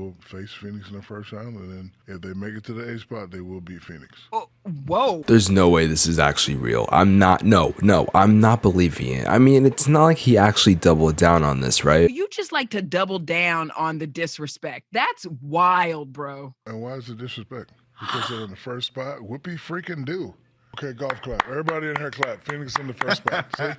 will face Phoenix in the first round, and then if they make it to the 8th spot, they will beat Phoenix. Oh, whoa. There's no way this is actually real. I'm not believing it. I mean, it's not like he actually doubled down on this, right? You just like to double down on the disrespect. That's wild, bro. And why is it disrespect? Because they're in the first spot? Whoopie freaking do. Okay, golf clap. Everybody in here clap. Phoenix in the first spot. See?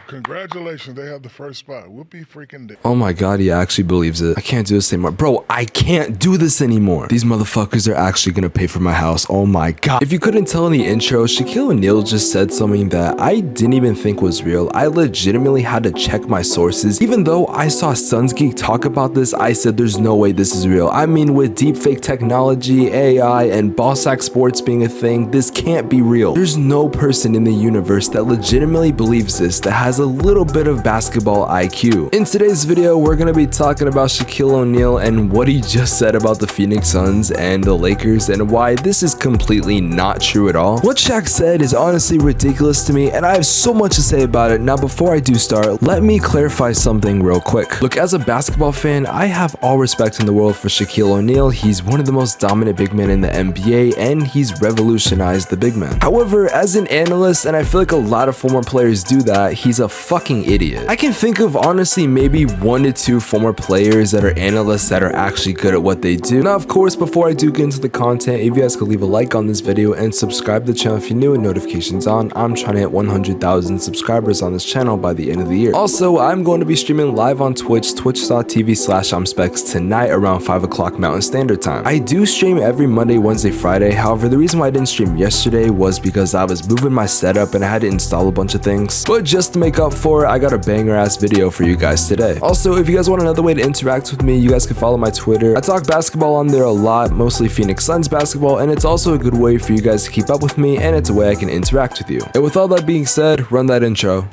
Congratulations, they have the first spot. Whoopie freaking do. Oh my god, he actually believes it. I can't do this anymore. Bro, I can't do this anymore. These motherfuckers are actually gonna pay for my house. Oh my god. If you couldn't tell in the intro, Shaquille O'Neal just said something that I didn't even think was real. I legitimately had to check my sources. Even though I saw Suns Geek talk about this, I said there's no way this is real. I mean, with deepfake technology, AI, and Ballsack Sports being a thing, this can't be real. There's no person in the universe that legitimately believes this that has a little bit of basketball IQ. In today's video, we're gonna be talking about Shaquille O'Neal and what he just said about the Phoenix Suns and the Lakers and why this is completely not true at all. What Shaq said is honestly ridiculous to me, and I have so much to say about it. Now, before I do start, let me clarify something real quick. Look, as a basketball fan, I have all respect in the world for Shaquille O'Neal. He's one of the most dominant big men in the NBA, and he's revolutionized the big man. However, as an analyst, and I feel like a lot of former players do that, he's a fucking idiot. I can think of honestly maybe 1 to 2 former players that are analysts that are actually good at what they do. Now, of course, before I do get into the content, if you guys could leave a like on this video and subscribe to the channel if you're new and notifications on. I'm trying to hit 100,000 subscribers on this channel by the end of the year. Also, I'm going to be streaming live on Twitch, twitch.tv/Spex tonight around 5 o'clock Mountain Standard Time. I do stream every Monday, Wednesday, Friday. However, the reason why I didn't stream yesterday was because I was moving my setup and I had to install a bunch of things. But just to make up for it, I got a banger ass video for you guys today. Also, if you guys want another way to interact with me, you guys can follow my Twitter. I talk basketball on there a lot, mostly Phoenix Suns basketball, and it's also a good way for you guys to keep up with me, and it's a way I can interact with you. And with all that being said, run that intro.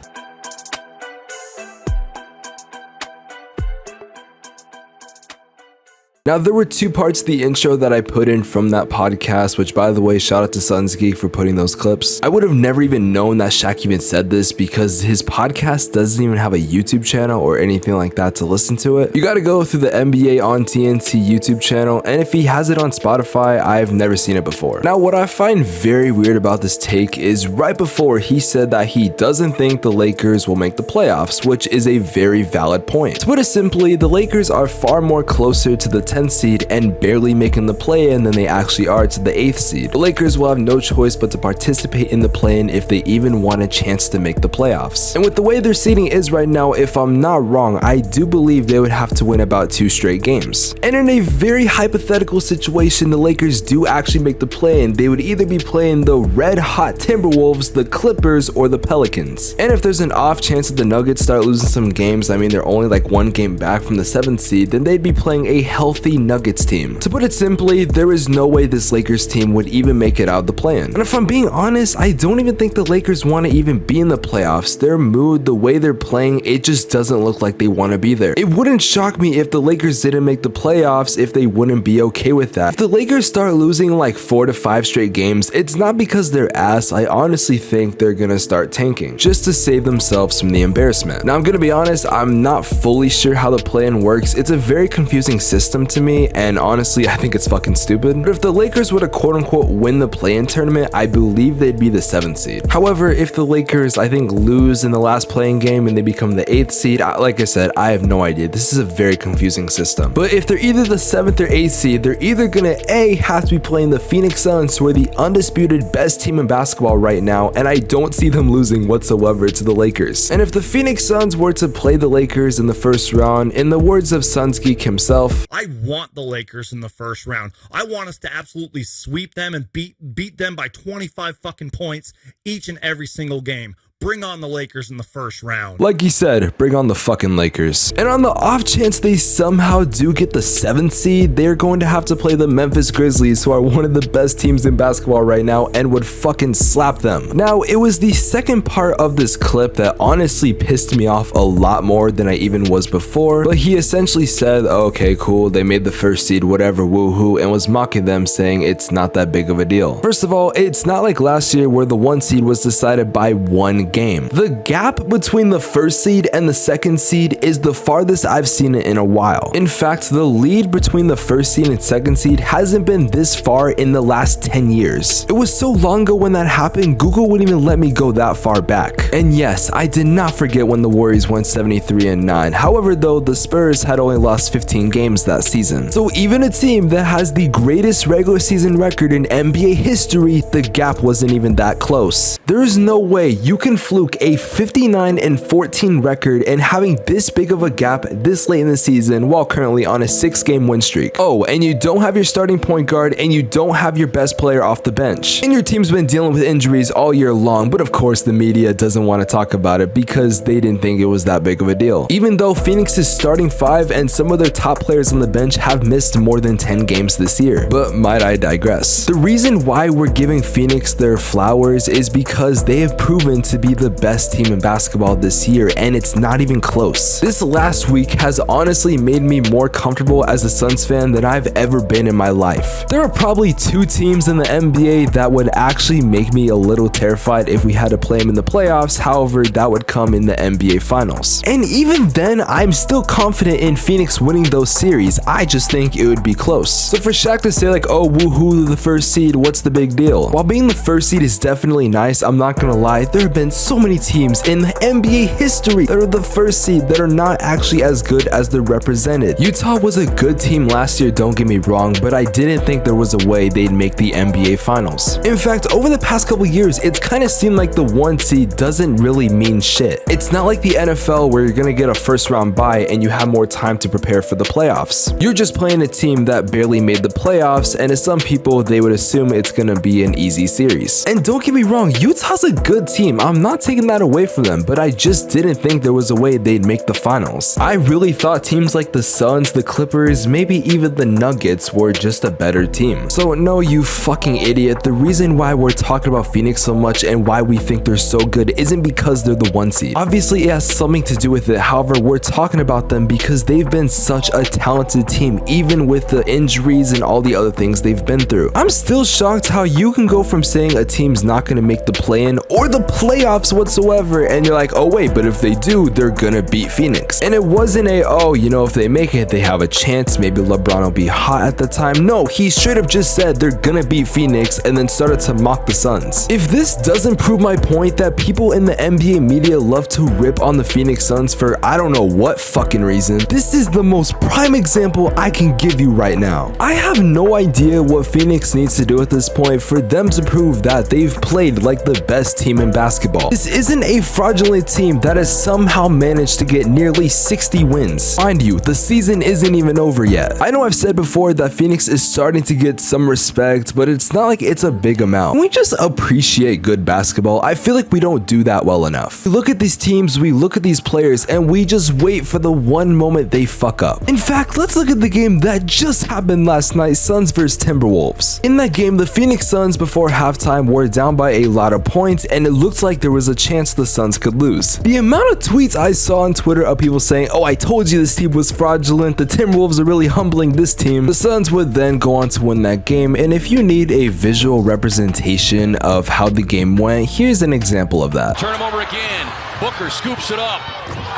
Now, there were 2 parts to the intro that I put in from that podcast, which, by the way, shout out to Suns Geek for putting those clips. I would have never even known that Shaq even said this because his podcast doesn't even have a YouTube channel or anything like that to listen to it. You gotta go through the NBA on TNT YouTube channel, and if he has it on Spotify, I've never seen it before. Now, what I find very weird about this take is right before he said that he doesn't think the Lakers will make the playoffs, which is a very valid point. To put it simply, the Lakers are far more closer to the 10th seed and barely making the play-in than they actually are to the 8th seed. The Lakers will have no choice but to participate in the play-in if they even want a chance to make the playoffs. And with the way their seeding is right now, if I'm not wrong, I do believe they would have to win about 2 straight games. And in a very hypothetical situation, the Lakers do actually make the play-in, they would either be playing the red hot Timberwolves, the Clippers, or the Pelicans. And if there's an off chance that the Nuggets start losing some games, I mean they're only like 1 game back from the 7th seed, then they'd be playing a healthy Nuggets team. To put it simply, there is no way this Lakers team would even make it out of the play-in. And if I'm being honest, I don't even think the Lakers want to even be in the playoffs. Their mood, the way they're playing, it just doesn't look like they want to be there. It wouldn't shock me if the Lakers didn't make the playoffs if they wouldn't be okay with that. If the Lakers start losing like 4 to 5 straight games, it's not because they're ass. I honestly think they're gonna start tanking just to save themselves from the embarrassment. Now, I'm gonna be honest, I'm not fully sure how the play-in works. It's a very confusing system to me, and honestly, I think it's fucking stupid. But if the Lakers were to quote-unquote win the play-in tournament, I believe they'd be the 7th seed. However, if the Lakers, I think, lose in the last play-in game and they become the 8th seed, like I said, I have no idea. This is a very confusing system. But if they're either the 7th or 8th seed, they're either gonna A, have to be playing the Phoenix Suns, who are the undisputed best team in basketball right now, and I don't see them losing whatsoever to the Lakers. And if the Phoenix Suns were to play the Lakers in the first round, in the words of Suns Geek himself, I want the Lakers in the first round. I want us to absolutely sweep them and beat them by 25 fucking points each and every single game. Bring on the Lakers in the first round. Like he said, bring on the fucking Lakers. And on the off chance they somehow do get the 7th seed, they're going to have to play the Memphis Grizzlies, who are one of the best teams in basketball right now and would fucking slap them. Now, it was the second part of this clip that honestly pissed me off a lot more than I even was before, but he essentially said, okay, cool, they made the 1st seed, whatever, woohoo, and was mocking them, saying it's not that big of a deal. First of all, it's not like last year where the 1 seed was decided by 1 game. The gap between the first seed and the second seed is the farthest I've seen it in a while. In fact, the lead between the first seed and second seed hasn't been this far in the last 10 years. It was so long ago when that happened, Google wouldn't even let me go that far back. And yes, I did not forget when the Warriors went 73-9. However, though, the Spurs had only lost 15 games that season. So even a team that has the greatest regular season record in NBA history, the gap wasn't even that close. There's no way you can fluke a 59-14 record and having this big of a gap this late in the season while currently on a 6-game win streak. Oh, and you don't have your starting point guard and you don't have your best player off the bench. And your team's been dealing with injuries all year long, but of course the media doesn't want to talk about it because they didn't think it was that big of a deal. Even though Phoenix's starting 5 and some of their top players on the bench have missed more than 10 games this year. But might I digress. The reason why we're giving Phoenix their flowers is because they have proven to be the best team in basketball this year, and it's not even close. This last week has honestly made me more comfortable as a Suns fan than I've ever been in my life. There are probably 2 teams in the NBA that would actually make me a little terrified if we had to play them in the playoffs. However, that would come in the NBA Finals. And even then, I'm still confident in Phoenix winning those series. I just think it would be close. So for Shaq to say like, oh, woohoo, the first seed, what's the big deal? While being the first seed is definitely nice, I'm not gonna lie, there have been so many teams in the NBA history that are the first seed that are not actually as good as they're represented. Utah was a good team last year, don't get me wrong, but I didn't think there was a way they'd make the NBA Finals. In fact, over the past couple years, it's kind of seemed like the 1 seed doesn't really mean shit. It's not like the NFL where you're gonna get a first round bye and you have more time to prepare for the playoffs. You're just playing a team that barely made the playoffs, and to some people, they would assume it's gonna be an easy series. And don't get me wrong, Utah's a good team. I'm not taking that away from them, but I just didn't think there was a way they'd make the finals. I really thought teams like the Suns, the Clippers, maybe even the Nuggets were just a better team. So no, you fucking idiot, the reason why we're talking about Phoenix so much and why we think they're so good isn't because they're the 1 seed. Obviously, it has something to do with it. However, we're talking about them because they've been such a talented team, even with the injuries and all the other things they've been through. I'm still shocked how you can go from saying a team's not going to make the play-in or the playoffs whatsoever, and you're like, oh wait, but if they do, they're gonna beat Phoenix. And it wasn't a, oh, you know, if they make it, they have a chance, maybe LeBron will be hot at the time. No, he straight up just said they're gonna beat Phoenix and then started to mock the Suns. If this doesn't prove my point that people in the NBA media love to rip on the Phoenix Suns for I don't know what fucking reason, this is the most prime example I can give you right now. I have no idea what Phoenix needs to do at this point for them to prove that they've played like the best team in basketball. This isn't a fraudulent team that has somehow managed to get nearly 60 wins. Mind you, the season isn't even over yet. I know I've said before that Phoenix is starting to get some respect, but it's not like it's a big amount. We just appreciate good basketball. I feel like we don't do that well enough. We look at these teams, we look at these players, and we just wait for the one moment they fuck up. In fact, let's look at the game that just happened last night, Suns vs Timberwolves. In that game, the Phoenix Suns before halftime were down by a lot of points, and it looked like there was a chance the Suns could lose. The amount of tweets I saw on Twitter of people saying, oh, I told you this team was fraudulent, the Timberwolves are really humbling this team. The Suns would then go on to win that game, and if you need a visual representation of how the game went, here's an example of that. Turn him over again. Booker scoops it up.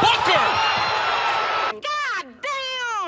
Booker!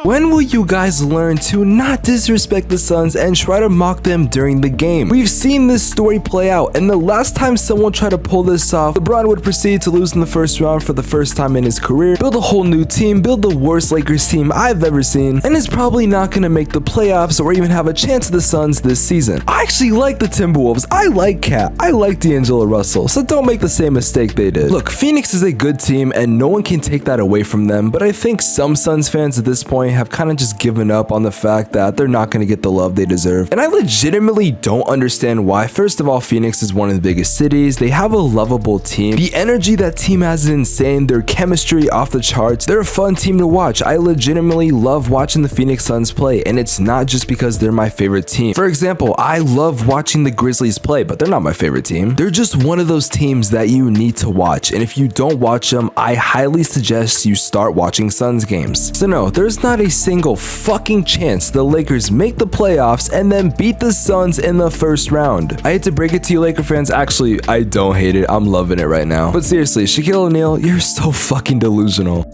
When will you guys learn to not disrespect the Suns and try to mock them during the game? We've seen this story play out, and the last time someone tried to pull this off, LeBron would proceed to lose in the first round for the first time in his career, build a whole new team, build the worst Lakers team I've ever seen, and is probably not going to make the playoffs or even have a chance at the Suns this season. I actually like the Timberwolves. I like Cat. I like D'Angelo Russell, so don't make the same mistake they did. Look, Phoenix is a good team, and no one can take that away from them, but I think some Suns fans at this point have kind of just given up on the fact that they're not going to get the love they deserve. And I legitimately don't understand why. First of all, Phoenix is one of the biggest cities. They have a lovable team. The energy that team has is insane. Their chemistry off the charts. They're a fun team to watch. I legitimately love watching the Phoenix Suns play, and it's not just because they're my favorite team. For example, I love watching the Grizzlies play, but they're not my favorite team. They're just one of those teams that you need to watch, and if you don't watch them, I highly suggest you start watching Suns games. So no, there's not not a single fucking chance the Lakers make the playoffs and then beat the Suns in the first round. I hate to break it to you Laker fans, actually I don't hate it, I'm loving it right now. But seriously, Shaquille O'Neal, you're so fucking delusional.